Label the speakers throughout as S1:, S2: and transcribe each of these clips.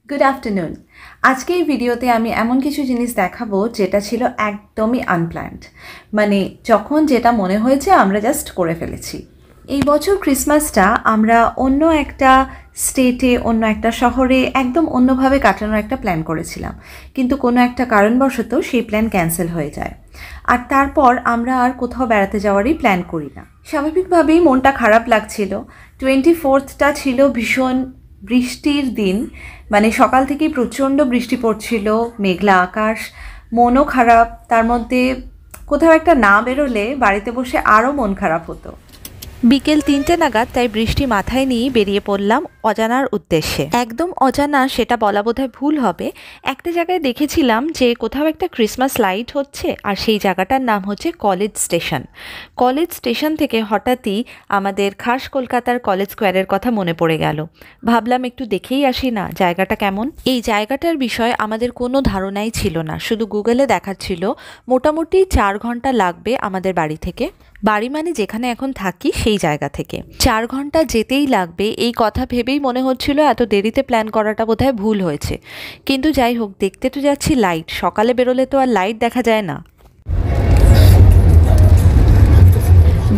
S1: Good afternoon. আজকে এই ভিডিওতে আমি এমন কিছু জিনিস দেখাবো যেটা ছিল একদমই আনপ্ল্যান্ড, মানে যখন যেটা মনে হয়েছে আমরা জাস্ট করে ফেলেছি। এই বছর ক্রিসমাসটা আমরা অন্য একটা স্টেটে, অন্য একটা শহরে একদম অন্যভাবে কাটানোর একটা প্ল্যান করেছিলাম, কিন্তু কোনো একটা কারণবশত সেই প্ল্যান ক্যান্সেল হয়ে যায়। আর তারপর আমরা আর কোথাও বেড়াতে যাওয়ারই প্ল্যান করি না। স্বাভাবিকভাবেই মনটা খারাপ লাগছিল। 24টা ছিল ভীষণ বৃষ্টির দিন, মানে সকাল থেকেই প্রচণ্ড বৃষ্টি পড়ছিল, মেঘলা আকাশ, মনও খারাপ। তার মধ্যে কোথাও একটা না বেরোলে বাড়িতে বসে আরও মন খারাপ হতো।
S2: বিকেল 3টে নাগাদ তাই বৃষ্টি মাথায় নিয়ে বেরিয়ে পড়লাম অজানার উদ্দেশ্যে। একদম অজানা সেটা বলা বোধহয় ভুল হবে। একটা জায়গায় দেখেছিলাম যে কোথাও একটা ক্রিসমাস লাইট হচ্ছে, আর সেই জায়গাটার নাম হচ্ছে কলেজ স্টেশন। কলেজ স্টেশন থেকে হঠাৎই আমাদের খাস কলকাতার কলেজ স্কোয়ারের কথা মনে পড়ে গেল। ভাবলাম একটু দেখেই আসি না জায়গাটা কেমন। এই জায়গাটার বিষয়ে আমাদের কোনো ধারণাই ছিল না, শুধু গুগলে দেখাচ্ছিল মোটামুটি 4 ঘন্টা লাগবে আমাদের বাড়ি থেকে। বাড়ি মানে যেখানে এখন থাকি সেই জায়গা থেকে 4 ঘন্টা যেতেই লাগবে, এই কথা ভেবেই মনে হচ্ছিল এত দেরিতে প্ল্যান করাটা বোধহয় ভুল হয়েছে। কিন্তু যাই হোক, দেখতে তো যাচ্ছি লাইট, সকালে বেরোলে তো আর লাইট দেখা যায় না।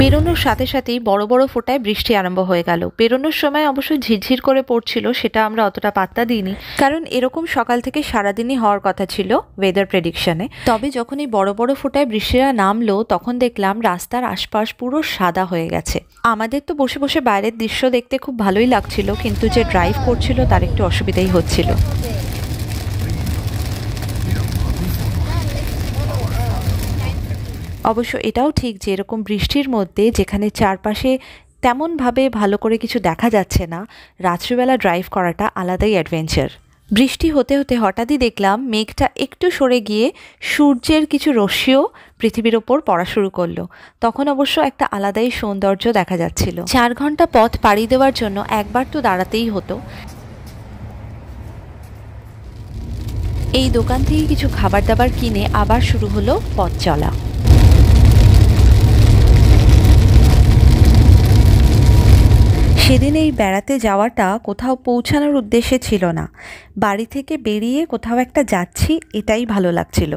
S2: বেরোনোর সাথে সাথেই বড় বড় ফোঁটায় বৃষ্টি আরম্ভ হয়ে গেল। বেরোনোর সময় অবশ্য ঝিরঝির করে পড়ছিল, সেটা আমরা অতটা পাত্তা দিইনি, কারণ এরকম সকাল থেকে সারাদিনই হওয়ার কথা ছিল ওয়েদার প্রেডিকশনে। তবে যখন এই বড় বড় ফোঁটায় বৃষ্টিটা নামলো তখন দেখলাম রাস্তার আশপাশ পুরো সাদা হয়ে গেছে। আমাদের তো বসে বসে বাইরের দৃশ্য দেখতে খুব ভালোই লাগছিল, কিন্তু যে ড্রাইভ করছিল তার একটু অসুবিধাই হচ্ছিল। অবশ্য এটাও ঠিক যে এরকম বৃষ্টির মধ্যে যেখানে চারপাশে তেমনভাবে ভালো করে কিছু দেখা যাচ্ছে না, রাত্রিবেলা ড্রাইভ করাটা আলাদাই অ্যাডভেঞ্চার। বৃষ্টি হতে হতে হঠাৎই দেখলাম মেঘটা একটু সরে গিয়ে সূর্যের কিছু রশ্মিও পৃথিবীর ওপর পড়া শুরু করলো। তখন অবশ্য একটা আলাদাই সৌন্দর্য দেখা যাচ্ছিল। 4 ঘন্টা পথ পাড়ি দেওয়ার জন্য একবার তো দাঁড়াতেই হতো। এই দোকান থেকে কিছু খাবার দাবার কিনে আবার শুরু হলো পথ চলা। সেদিন এই বেড়াতে যাওয়াটা কোথাও পৌঁছানোর উদ্দেশ্যে ছিল না, বাড়ি থেকে বেরিয়ে কোথাও একটা যাচ্ছি এটাই ভালো লাগছিল।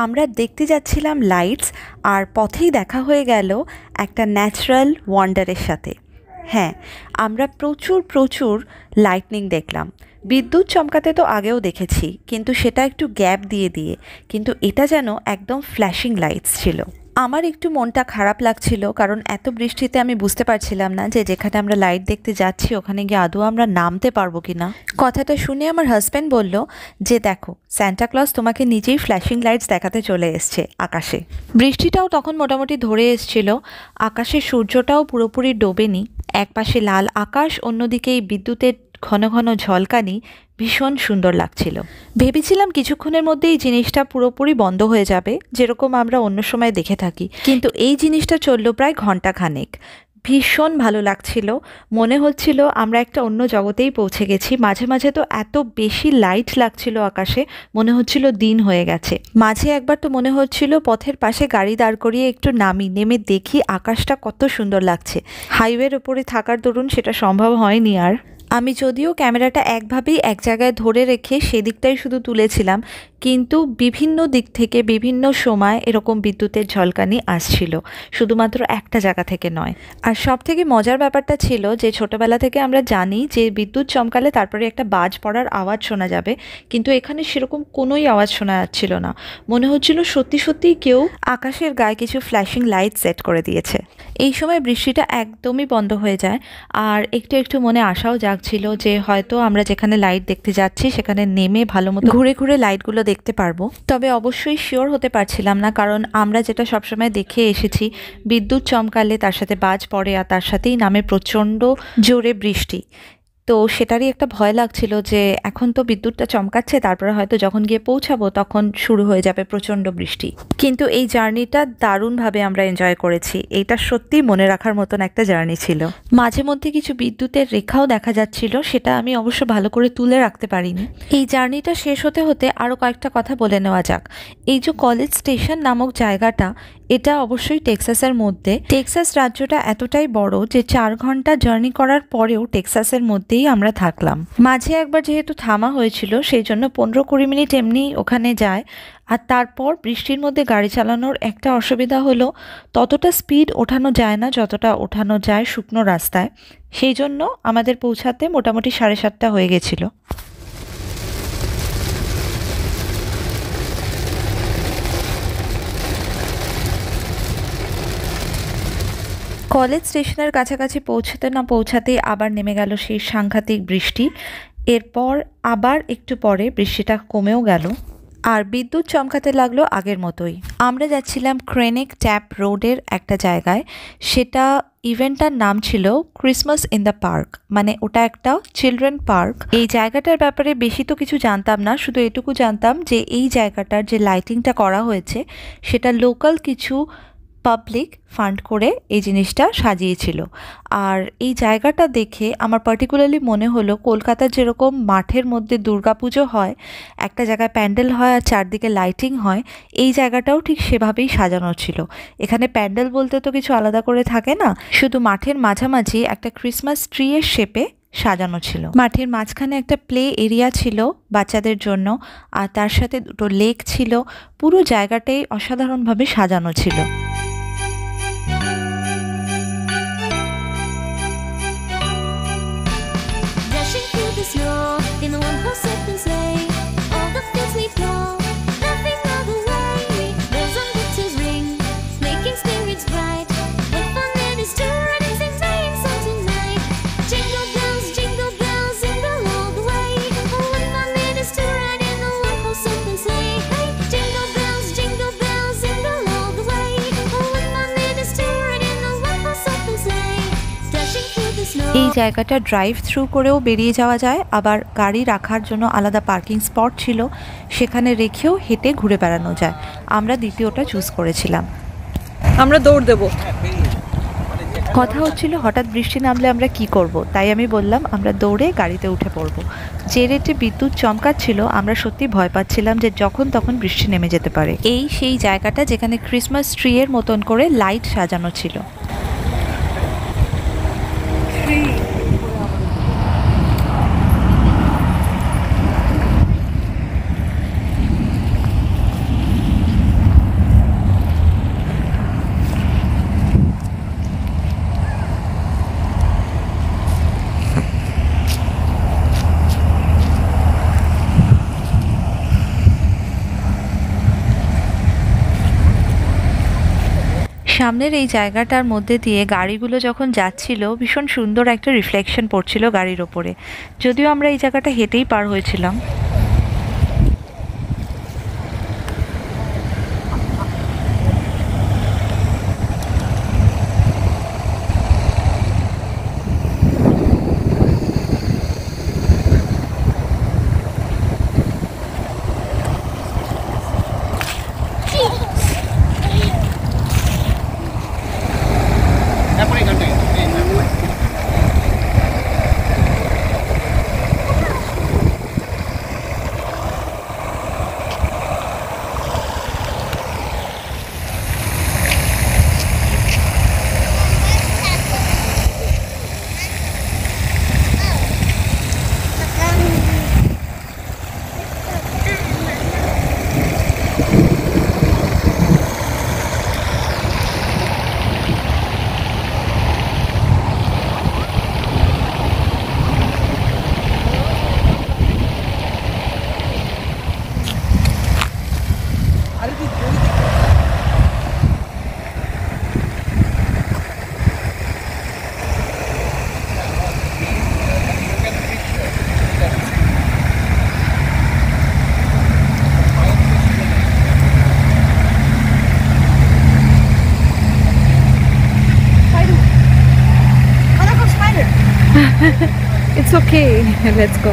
S2: আমরা দেখতে যাচ্ছিলাম লাইটস, আর পথেই দেখা হয়ে গেল একটা ন্যাচারাল ওয়ান্ডারের সাথে। হ্যাঁ, আমরা প্রচুর লাইটনিং দেখলাম। বিদ্যুৎ চমকাতে তো আগেও দেখেছি, কিন্তু সেটা একটু গ্যাপ দিয়ে দিয়ে, কিন্তু এটা যেন একদম ফ্ল্যাশিং লাইটস ছিল। আমার একটু মনটা খারাপ লাগছিল, কারণ এত বৃষ্টিতে আমি বুঝতে পারছিলাম না যে যেখানে আমরা লাইট দেখতে যাচ্ছি ওখানে গিয়ে আদৌ আমরা নামতে পারবো কিনা। কথাটা শুনে আমার হাজব্যান্ড বলল যে দেখো, সান্টা ক্লজ তোমাকে নিজেই ফ্ল্যাশিং লাইটস দেখাতে চলে এসছে আকাশে। বৃষ্টিটাও তখন মোটামুটি ধরে এসছিল, আকাশে সূর্যটাও পুরোপুরি ডোবেনি। একপাশে লাল আকাশ, অন্যদিকে এই বিদ্যুতের ঘন ঘন ঝলকানি ভীষণ সুন্দর লাগছিল। ভেবেছিলাম কিছুক্ষণের মধ্যে এই জিনিসটা পুরোপুরি বন্ধ হয়ে যাবে, যেরকম আমরা অন্য সময় দেখে থাকি, কিন্তু এই জিনিসটা চললো প্রায় ঘন্টাখানেক। ভীষণ ভালো লাগছিল, মনে হচ্ছিল আমরা একটা অন্য জগতেই পৌঁছে গেছি। মাঝে মাঝে তো এত বেশি লাইট লাগছিল আকাশে, মনে হচ্ছিল দিন হয়ে গেছে। মাঝে একবার তো মনে হচ্ছিল পথের পাশে গাড়ি দাঁড় করিয়ে একটু নেমে দেখি আকাশটা কত সুন্দর লাগছে। হাইওয়ের ওপরে থাকার দরুন সেটা সম্ভব হয়নি। আর আমি যদিও ক্যামেরাটা একভাবেই এক জায়গায় ধরে রেখে সেদিকটাই শুধু তুলেছিলাম, কিন্তু বিভিন্ন দিক থেকে বিভিন্ন সময় এরকম বিদ্যুতের ঝলকানি আসছিল, শুধুমাত্র একটা জায়গা থেকে নয়। আর সব থেকে মজার ব্যাপারটা ছিল যে ছোটবেলা থেকে আমরা জানি যে বিদ্যুৎ চমকালে তারপরে একটা বাজ পড়ার আওয়াজ শোনা যাবে, কিন্তু এখানে সেরকম কোনোই আওয়াজ শোনা যাচ্ছিল না। মনে হচ্ছিল সত্যি সত্যিই কেউ আকাশের গায়ে কিছু ফ্ল্যাশিং লাইট সেট করে দিয়েছে। এই সময় বৃষ্টিটা একদমই বন্ধ হয়ে যায়, আর একটু একটু মনে আশাও জাগছিল যে হয়তো আমরা যেখানে লাইট দেখতে যাচ্ছি সেখানে নেমে ভালো মতো ঘুরে ঘুরে লাইটগুলো দেখতে পারবো। তবে অবশ্যই শিওর হতে পারছিলাম না, কারণ আমরা যেটা সবসময় দেখে এসেছি, বিদ্যুৎ চমকালে তার সাথে বাজ পড়ে আর তার সাথেই নামে প্রচণ্ড জোরে বৃষ্টি। তো সেটারই একটা ভয় লাগছিল যে এখন তো বিদ্যুৎটা চমকাচ্ছে, তারপরে হয়তো যখন গিয়ে পৌঁছাবো তখন শুরু হয়ে যাবে প্রচণ্ড বৃষ্টি। কিন্তু এই জার্নিটা দারুণভাবে আমরা এনজয় করেছি। এইটা সত্যি মনে রাখার মতন একটা জার্নি ছিল। মাঝে মধ্যে কিছু বিদ্যুতের রেখাও দেখা যাচ্ছিল, সেটা আমি অবশ্য ভালো করে তুলে রাখতে পারিনি। এই জার্নিটা শেষ হতে হতে আরও কয়েকটা কথা বলে নেওয়া যাক। এই যে কলেজ স্টেশন নামক জায়গাটা, এটা অবশ্যই টেক্সাসের মধ্যে। টেক্সাস রাজ্যটা এতটাই বড় যে 4 ঘন্টা জার্নি করার পরেও টেক্সাসের মধ্যে রাতেই আমরা থাকলাম। মাঝে একবার যেহেতু থামা হয়েছিল সেই জন্য 15-20 মিনিট এমনি ওখানে যায়। আর তারপর বৃষ্টির মধ্যে গাড়ি চালানোর একটা অসুবিধা হলো ততটা স্পিড ওঠানো যায় না যতটা ওঠানো যায় শুকনো রাস্তায়। সেই জন্য আমাদের পৌঁছাতে মোটামুটি 7:30 হয়ে গেছিল। কলেজ স্টেশনের কাছাকাছি পৌঁছাতে না পৌঁছাতেই আবার নেমে গেল সেই সাংঘাতিক বৃষ্টি। এরপর আবার একটু পরে বৃষ্টিটা কমেও গেল আর বিদ্যুৎ চমকাতে লাগলো আগের মতোই। আমরা যাচ্ছিলাম ক্রেনিক ট্যাপ রোডের একটা জায়গায়। সেটা ইভেন্টটার নাম ছিল ক্রিসমাস ইন দ্য পার্ক, মানে ওটা একটা চিলড্রেন পার্ক। এই জায়গাটার ব্যাপারে বেশি তো কিছু জানতাম না, শুধু এটুকু জানতাম যে এই জায়গাটার যে লাইটিংটা করা হয়েছে সেটা লোকাল কিছু পাবলিক ফান্ড করে এই জিনিসটা সাজিয়েছিল। আর এই জায়গাটা দেখে আমার পার্টিকুলারলি মনে হলো কলকাতার যেরকম মাঠের মধ্যে দুর্গাপুজো হয়, একটা জায়গায় প্যান্ডেল হয় আর চারদিকে লাইটিং হয়, এই জায়গাটাও ঠিক সেভাবেই সাজানো ছিল। এখানে প্যান্ডেল বলতে তো কিছু আলাদা করে থাকে না, শুধু মাঠের মাঝামাঝি একটা ক্রিসমাস ট্রি এর শেপে সাজানো ছিল। মাঠের মাঝখানে একটা প্লে এরিয়া ছিল বাচ্চাদের জন্য, আর তার সাথে দুটো লেক ছিল। পুরো জায়গাটাই অসাধারণভাবে সাজানো ছিল।
S3: Snow in the one-horse open sleigh, all the fields we flow, laughing all the way. Bells on winter's ring, making spirits bright. What fun it is to ride and sing sleigh song tonight! Jingle bells, jingle all the way. Oh, what fun it is to ride in the one-horse open sleigh! Hey, jingle bells, all the way. Oh, what fun it is to ride in the one-horse open sleigh, dashing through the snow.
S2: এই জায়গাটা drive through করেও বেরিয়ে যাওয়া যায়, আবার গাড়ি রাখার জন্য আলাদা পার্কিং স্পট ছিল, সেখানে রেখেও হেঁটে ঘুরে বেড়ানো যায়। আমরা দ্বিতীয়টা চুজ করেছিলাম।
S4: আমরা দৌড় দেব।
S2: কথা হচ্ছিল হঠাৎ বৃষ্টি নামলে আমরা কি করব, তাই আমি বললাম আমরা দৌড়ে গাড়িতে উঠে পড়ব। যে রেটে বিদ্যুৎ চমকাচ্ছিল আমরা সত্যি ভয় পাচ্ছিলাম যে যখন তখন বৃষ্টি নেমে যেতে পারে। এই সেই জায়গাটা যেখানে ক্রিসমাস ট্রি এর মতন করে লাইট সাজানো ছিল। সামনের এই জায়গাটার মধ্যে দিয়ে গাড়িগুলো যখন যাচ্ছিল ভীষণ সুন্দর একটা রিফ্লেকশন পড়ছিল গাড়ির ওপরে, যদিও আমরা এই জায়গাটা হেঁটেই পার হয়েছিলাম।
S4: It's okay. Let's go.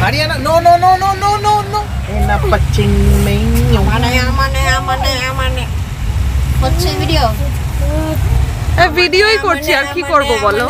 S5: Mariana, no. Napaching main.
S3: Amane. What's the video?
S4: ভিডিওই করছি, আর কি করব বলো।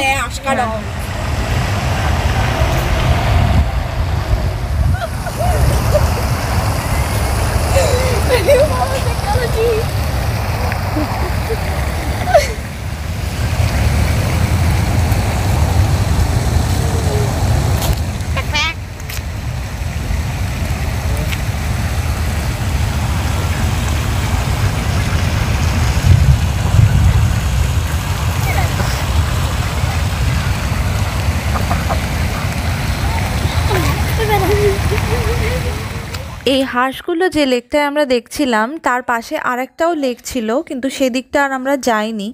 S2: এই হাঁসগুলো যে লেকটায় আমরা দেখছিলাম তার পাশে আরেকটাও লেক ছিল, কিন্তু সেদিকটা আর আমরা যাইনি।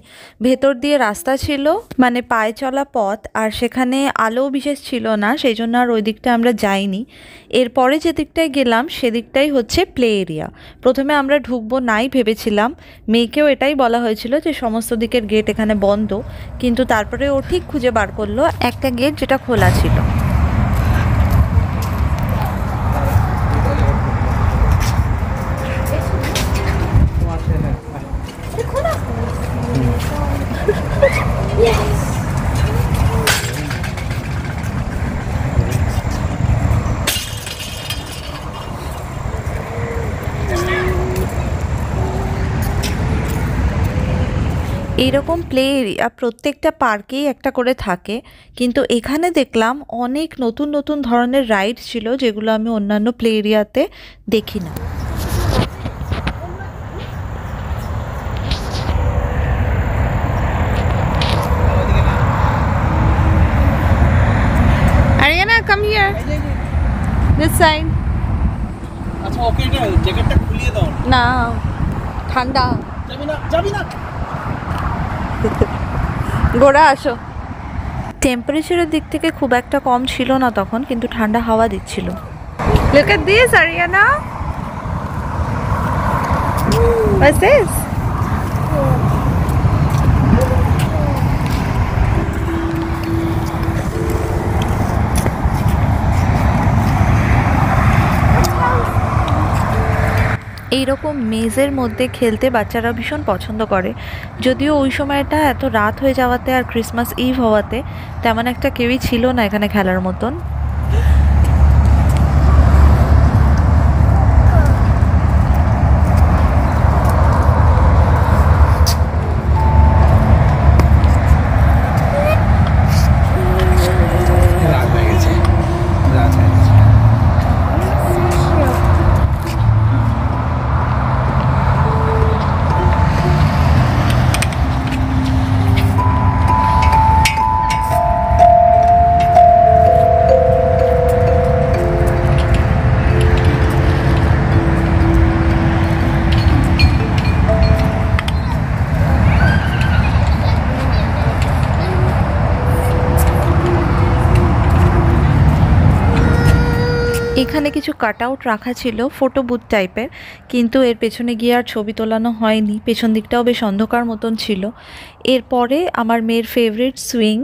S2: ভেতর দিয়ে রাস্তা ছিল, মানে পায়ে চলা পথ, আর সেখানে আলো বিশেষ ছিল না, সেই জন্য আর ওই দিকটা আমরা যাইনি। এরপরে যে দিকটায় গেলাম সেদিকটাই হচ্ছে প্লে এরিয়া। প্রথমে আমরা ঢুকবো নাই ভেবেছিলাম, মেয়েকেও এটাই বলা হয়েছিল যে সমস্ত দিকের গেট এখানে বন্ধ, কিন্তু তারপরে ও ঠিক খুঁজে বার করলো একটা গেট যেটা খোলা ছিল। এইরকম প্লে এরিয়া প্রত্যেকটা পার্কেই একটা করে থাকে, কিন্তু এখানে দেখলাম অনেক নতুন নতুন ধরনের রাইড ছিল যেগুলো আমি অন্যান্য প্লে এরিয়াতে দেখি না।
S4: Ariana, come here. This side.
S5: আচ্ছা ওকে এটা জ্যাকেটটা খুলিয়ে দাও
S4: না, ঠান্ডা।
S5: যাবি না
S4: গোড়া আসো।
S2: টেম্পারেচারের দিক থেকে খুব একটা কম ছিল না তখন, কিন্তু ঠান্ডা হাওয়া দিচ্ছিল।
S4: Look at this, Ariana. What's this?
S2: এইরকম মেজের মধ্যে খেলতে বাচ্চারা ভীষণ পছন্দ করে, যদিও ওই সময়টা এত রাত হয়ে যাওয়াতে আর ক্রিসমাস ইভ হওয়াতে তেমন একটা কেউই ছিল না এখানে খেলার মতন।
S5: রাত হয়ে গেছে
S2: এখানে কিছু কাট আউট রাখা ছিল ফটো বুথ টাইপের, কিন্তু এর পেছনে গিয়ে আর ছবি তোলানো হয়নি। পেছন দিকটাও বেশ অন্ধকার মতন ছিল। এরপরে আমার মেয়ের ফেভারিট সুইং,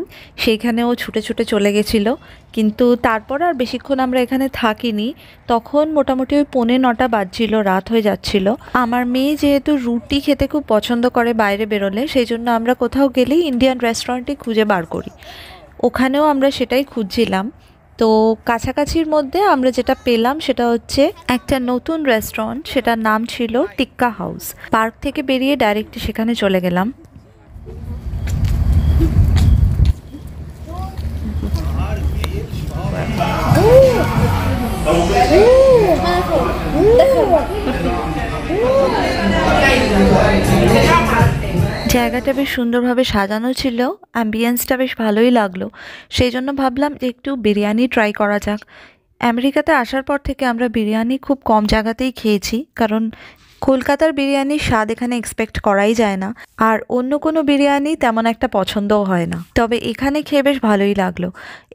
S2: সেইখানেও ছুটে ছুটে চলে গেছিলো, কিন্তু তারপর আর বেশিক্ষণ আমরা এখানে থাকিনি। তখন মোটামুটি ওই 9:45 বাজছিল, রাত হয়ে যাচ্ছিল। আমার মেয়ে যেহেতু রুটি খেতে খুব পছন্দ করে বাইরে বেরোলে, সেই জন্য আমরা কোথাও গেলেই ইন্ডিয়ান রেস্টুরেন্টই খুঁজে বার করি। ওখানেও আমরা সেটাই খুঁজছিলাম। তো কাছাকাছির মধ্যে আমরা যেটা পেলাম সেটা হচ্ছে একটা নতুন রেস্টুরেন্ট, সেটার নাম ছিল টিক্কা হাউস। পার্ক থেকে বেরিয়ে ডাইরেক্ট সেখানে চলে গেলাম। জায়গাটা বেশ সুন্দরভাবে সাজানো ছিল, অ্যাম্বিয়েন্সটা বেশ ভালোই লাগলো। সেই জন্য ভাবলাম যে একটু বিরিয়ানি ট্রাই করা যাক। আমেরিকাতে আসার পর থেকে আমরা বিরিয়ানি খুব কম জায়গাতেই খেয়েছি, কারণ কলকাতার বিরিয়ানির স্বাদ এখানে এক্সপেক্ট করাই যায় না, আর অন্য কোনো বিরিয়ানি তেমন একটা পছন্দও হয় না। তবে এখানে খেয়ে বেশ ভালোই লাগলো।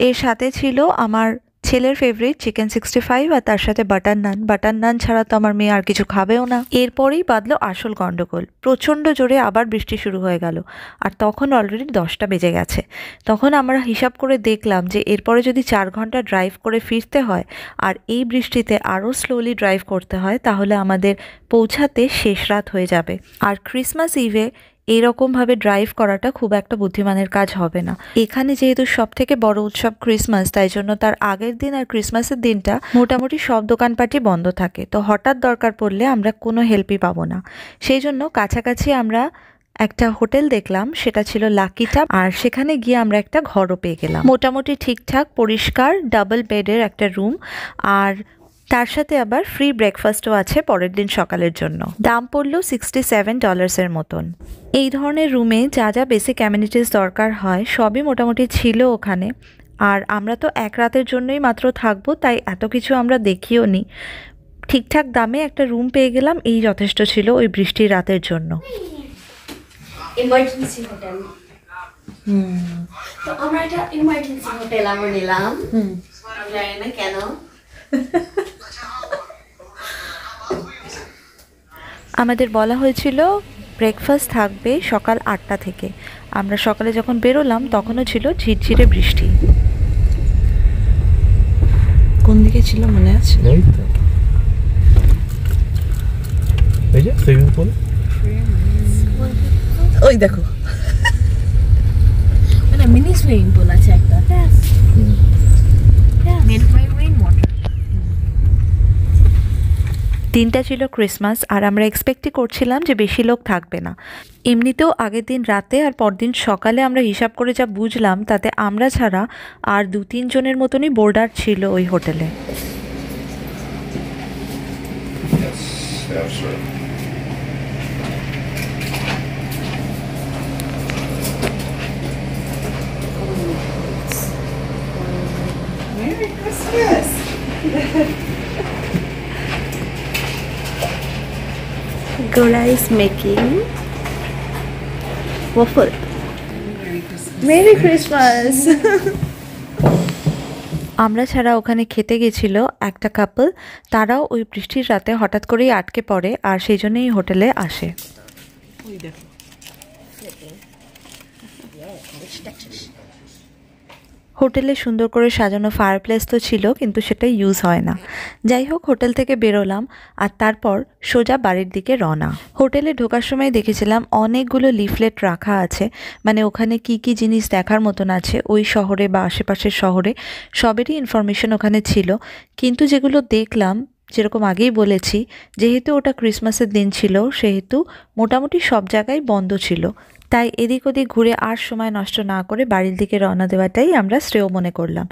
S2: এর সাথে ছিল আমার ছেলের ফেভারিট চিকেন 65 আর তার সাথে বাটার নান। বাটার নান ছাড়া তো আমার মেয়ে আর কিছু খাবেও না। এরপরেই বাঁধলো আসল গন্ডগোল। প্রচণ্ড জোরে আবার বৃষ্টি শুরু হয়ে গেল, আর তখন অলরেডি 10টা বেজে গেছে। তখন আমরা হিসাব করে দেখলাম যে এরপরে যদি 4 ঘন্টা ড্রাইভ করে ফিরতে হয় আর এই বৃষ্টিতে আরও স্লোলি ড্রাইভ করতে হয়, তাহলে আমাদের পৌঁছাতে শেষ রাত হয়ে যাবে। আর ক্রিসমাস ইভে এইরকমভাবে ড্রাইভ করাটা খুব একটা বুদ্ধিমানের কাজ হবে না। এখানে যেহেতু সব থেকে বড় উৎসব ক্রিসমাস, তাই জন্য তার আগের দিন আর ক্রিসমাসের দিনটা মোটামুটি সব দোকানপাটই বন্ধ থাকে। তো হঠাৎ দরকার পড়লে আমরা কোনো হেল্পই পাবো না। সেই জন্য কাছাকাছি আমরা একটা হোটেল দেখলাম, সেটা ছিল লাকি টাপ, আর সেখানে গিয়ে আমরা একটা ঘরও পেয়ে গেলাম। মোটামুটি ঠিকঠাক পরিষ্কার ডাবল বেডের একটা রুম, আর তার সাথে আবার ফ্রি ব্রেকফাস্টও আছে পরের দিন সকালের জন্য। দাম পড়ল $67 মতন। এই ধরনের রুমে যা যা বেসিক অ্যামিনিটিস দরকার হয় সবই মোটামুটি ছিল ওখানে। আর আমরা তো এক রাতের জন্যই মাত্র থাকবো, তাই এত কিছু আমরা দেখিও নি। ঠিকঠাক দামে একটা রুম পেয়ে গেলাম, এই যথেষ্ট ছিল ওই বৃষ্টির রাতের জন্য।
S3: Emergency hotel. তো আমরা এটা ইমার্জেন্সি হোটেল আমরা নিলাম। জানি না কেন।
S2: আমাদের বলা হয়েছিল ব্রেকফাস্ট থাকবে সকাল 8টা থেকে। আমরা সকালে যখন বেরোলাম তখনও ছিল ঝিরঝিরে বৃষ্টি।
S1: কোন দিকে ছিল মনে আছে?
S5: ওই তো এই যে সুইমিং পুল,
S1: ওই দেখো
S3: মানে মিনি সুইমিং পুল আছে একটা। Made by rain water.
S2: দিনটা ছিল ক্রিসমাস আর আমরা এক্সপেক্টই করছিলাম যে বেশি লোক থাকবে না। এমনিতেও আগের দিন রাতে আর পরদিন সকালে আমরা হিসাব করে যা বুঝলাম তাতে আমরা ছাড়া আর 2-3 জনের মতনই বোর্ডার ছিল ওই হোটেলে।
S1: Merry Christmas.
S2: Gora is making waffle.
S1: Merry Christmas.
S2: আমরা ছাড়া ওখানে খেতে গেছিল একটা কাপল, তারাও ওই বৃষ্টির রাতে হঠাৎ করেই আটকে পড়ে আর সেই জন্যই হোটেলে আসে।
S1: ওই দেখো
S2: হোটেলে সুন্দর করে সাজানো ফায়ারপ্লেস তো ছিল, কিন্তু সেটা ইউজ হয় না। যাই হোক, হোটেল থেকে বেরোলাম আর তারপর সোজা বাড়ির দিকে রওনা। হোটেলে ঢোকার সময় দেখেছিলাম অনেকগুলো লিফলেট রাখা আছে, মানে ওখানে কি কি জিনিস দেখার মতন আছে ওই শহরে বা আশেপাশের শহরে সবেরই ইনফরমেশন ওখানে ছিল। কিন্তু যেগুলো দেখলাম, যেরকম আগেই বলেছি, যেহেতু ওটা ক্রিসমাসের দিন ছিল সেহেতু মোটামুটি সব জায়গায় বন্ধ ছিল, তাই এদিক ওদিক ঘুরে আর সময় নষ্ট না করে বাড়ির দিকে রওনা দেওয়াটাই আমরা শ্রেয় মনে করলাম।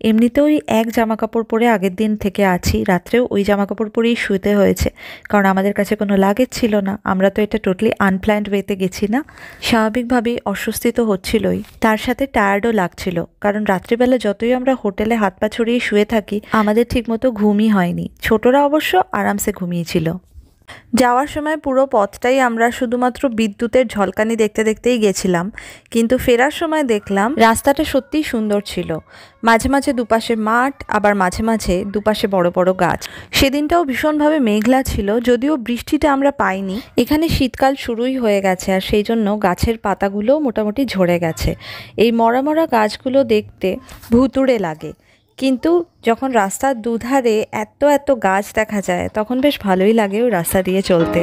S2: এমনিতেও ওই এক জামাকাপড় পরে আগের দিন থেকে আছি, রাত্রেও ওই জামাকাপড় পরেই শুতে হয়েছে, কারণ আমাদের কাছে কোনো লাগেজ ছিল না। আমরা তো এটা টোটালি আনপ্ল্যান্ড ওয়েতে গেছি না। স্বাভাবিকভাবেই অস্বস্তি তো হচ্ছিলই, তার সাথে টায়ার্ডও লাগছিল, কারণ রাত্রিবেলা যতই আমরা হোটেলে হাত পা ছড়িয়ে শুয়ে থাকি আমাদের ঠিকমতো ঘুমই হয়নি। ছোটরা অবশ্য আরামসে ঘুমিয়েছিল। যাওয়ার সময় পুরো পথটাই আমরা শুধুমাত্র বিদ্যুতের ঝলকানি দেখতে দেখতেই গেছিলাম, কিন্তু ফেরার সময় দেখলাম রাস্তাটা সত্যিই সুন্দর ছিল। মাঝে মাঝে দুপাশে মাঠ, আবার মাঝে মাঝে দুপাশে বড় বড় গাছ। সেদিনটাও ভীষণভাবে মেঘলা ছিল, যদিও বৃষ্টিটা আমরা পাইনি। এখানে শীতকাল শুরুই হয়ে গেছে আর সেই জন্য গাছের পাতাগুলোও মোটামুটি ঝরে গেছে। এই মরা মরা গাছগুলো দেখতে ভুতুড়ে লাগে, কিন্তু যখন রাস্তার দুধারে এত এত গাছ দেখা যায় তখন বেশ ভালোই লাগে ওই রাস্তা দিয়ে চলতে।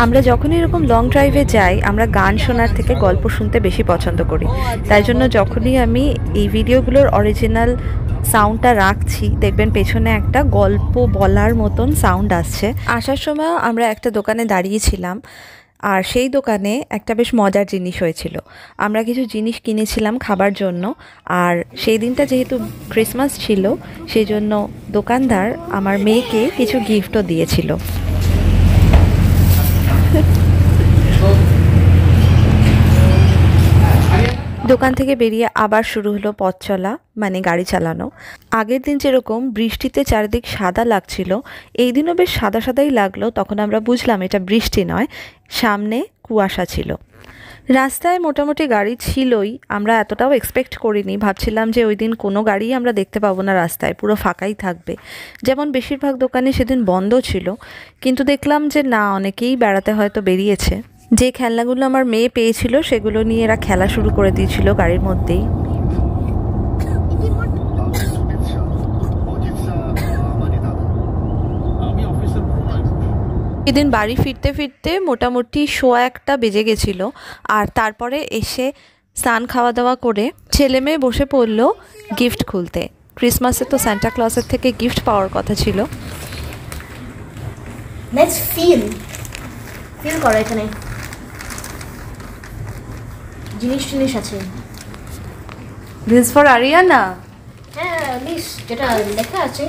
S2: আমরা যখনই এরকম লং ড্রাইভে যাই আমরা গান শোনার থেকে গল্প শুনতে বেশি পছন্দ করি, তাই জন্য যখনই আমি এই ভিডিওগুলোর অরিজিনাল সাউন্ডটা রাখছি দেখবেন পেছনে একটা গল্প বলার মতন সাউন্ড আসছে। আসার সময় আমরা একটা দোকানে দাঁড়িয়েছিলাম আর সেই দোকানে একটা বেশ মজার জিনিস হয়েছিল। আমরা কিছু জিনিস কিনেছিলাম খাবার জন্য, আর সেই দিনটা যেহেতু ক্রিসমাস ছিল সেই জন্য দোকানদার আমার মেয়েকে কিছু গিফটও দিয়েছিল। দোকান থেকে বেরিয়ে আবার শুরু হলো পথ চলা, মানে গাড়ি চালানো। আগের দিন যেরকম বৃষ্টিতে চারিদিক সাদা লাগছিল, এই দিনও বেশ সাদা সাদাই লাগলো। তখন আমরা বুঝলাম এটা বৃষ্টি নয়, সামনে কুয়াশা ছিল। রাস্তায় মোটামুটি গাড়ি ছিলই, আমরা এতটাও এক্সপেক্ট করিনি। ভাবছিলাম যে ওই দিন কোনো গাড়ি আমরা দেখতে পাবো না, রাস্তায় পুরো ফাঁকাই থাকবে। যেমন বেশিরভাগ দোকানে সেদিন বন্ধ ছিল, কিন্তু দেখলাম যে না, অনেকেই বেড়াতে হয়তো বেরিয়েছে। যে খেলনাগুলো আমার মেয়ে পেয়েছিল সেগুলো নিয়ে এরা খেলা শুরু করে দিয়েছিল গাড়ির মধ্যেই। এদিন বাড়ি ফিরতে ফিরতে মোটামুটি 1:15 বেজে গেছিলো, আর তারপরে এসে স্নান খাওয়া দাওয়া করে ছেলে মেয়ে বসে পড়লো গিফট খুলতে। ক্রিসমাসে তো সান্টা ক্লজের থেকে গিফট পাওয়ার কথা ছিল।
S3: লেটস ফিল করো, এখানে জিনিস আছে।
S1: This for Ariana.
S3: হ্যাঁ, লিস্ট যেটা লেখা আছে।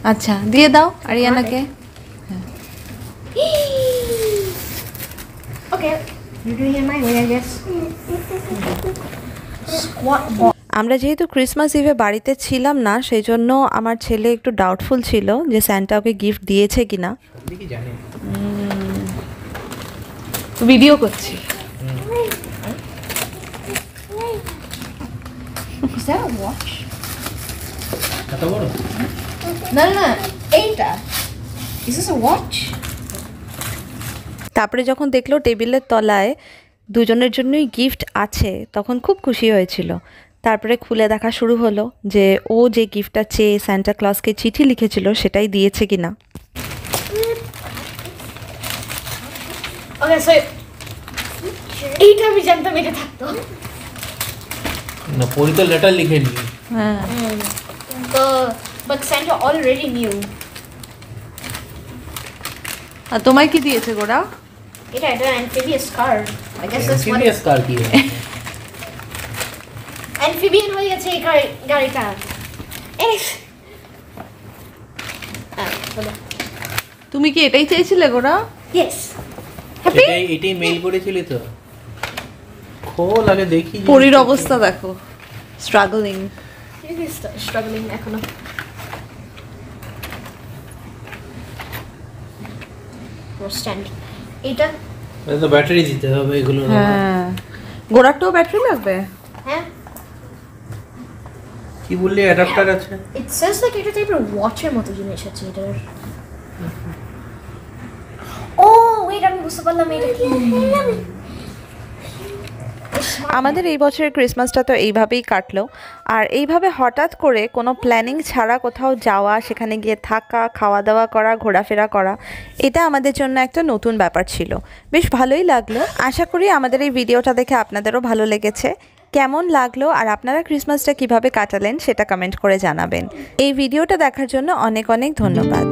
S4: আচ্ছা দিয়ে দাও আরিয়ানাকে।
S3: Okay, you're doing it my way, I guess. Squat ball.
S2: আমরা যেহেতু ক্রিসমাস ইভে বাড়িতে ছিলাম না, সেই জন্য আমার ছেলে একটু ডাউটফুল ছিল যে স্যান্টা ওকে গিফট দিয়েছে কিনা।
S5: দেখি জানি
S4: ভিডিও করছি।
S3: Is that a watch?
S5: এত বড়
S3: No, no, no. Ada. Is this a watch?
S2: তারপরে যখন দেখলো টেবিলের তলায় দুজনের জন্যই গিফট আছে, তখন খুব খুশি হয়েছিল। তারপরে খুলে দেখা শুরু হলো যে ও যে গিফটটা চেয়ে সান্টা ক্লজকে চিঠি লিখেছিল সেটাই দিয়েছে কিনা।
S3: Okay, so এইটা আমি জানতাম এটা থাকতো।
S5: না পরি তো লেটার লিখে নি
S4: হ্যাঁ
S3: But Santa already knew.
S4: আর তোমায় কি দিয়েছে গোরা?
S3: এটা একটা amphibious car. I guess that's what
S5: serious কার কি
S3: amphibian হয়ে গেছে এই গাড়িটা।
S4: তুমি কি এটাই চেয়েছিলে গোরা?
S3: Yes.
S5: এটাই মেইল করেছিলি তো? খোল আগে দেখি যে-
S4: পরির অবস্থা দেখো, স্ট্রাগলিং।
S3: Struggling এখনো। Stand. এটা
S5: এটা তো ব্যাটারি দিতে হবে এগুলো।
S4: হ্যাঁ গোরাটাও ব্যাটারি লাগবে।
S3: হ্যাঁ
S5: কি বললি অ্যাডাপ্টার আছে?
S3: it says like এটা টাইপের ওয়াচের মতো জিনিস আছে এটার। ও ওয়েট আমি বুঝতে পারলাম এটা কি।
S2: আমাদের এই বছরের ক্রিসমাসটা তো এইভাবেই কাটলো। আর এইভাবে হঠাৎ করে কোনো প্ল্যানিং ছাড়া কোথাও যাওয়া, সেখানে গিয়ে থাকা, খাওয়া দাওয়া করা, ঘোরাফেরা করা, এটা আমাদের জন্য একটা নতুন ব্যাপার ছিল। বেশ ভালোই লাগলো। আশা করি আমাদের এই ভিডিওটা দেখে আপনাদেরও ভালো লেগেছে। কেমন লাগলো আর আপনারা ক্রিসমাসটা কিভাবে কাটালেন সেটা কমেন্ট করে জানাবেন। এই ভিডিওটা দেখার জন্য অনেক অনেক ধন্যবাদ।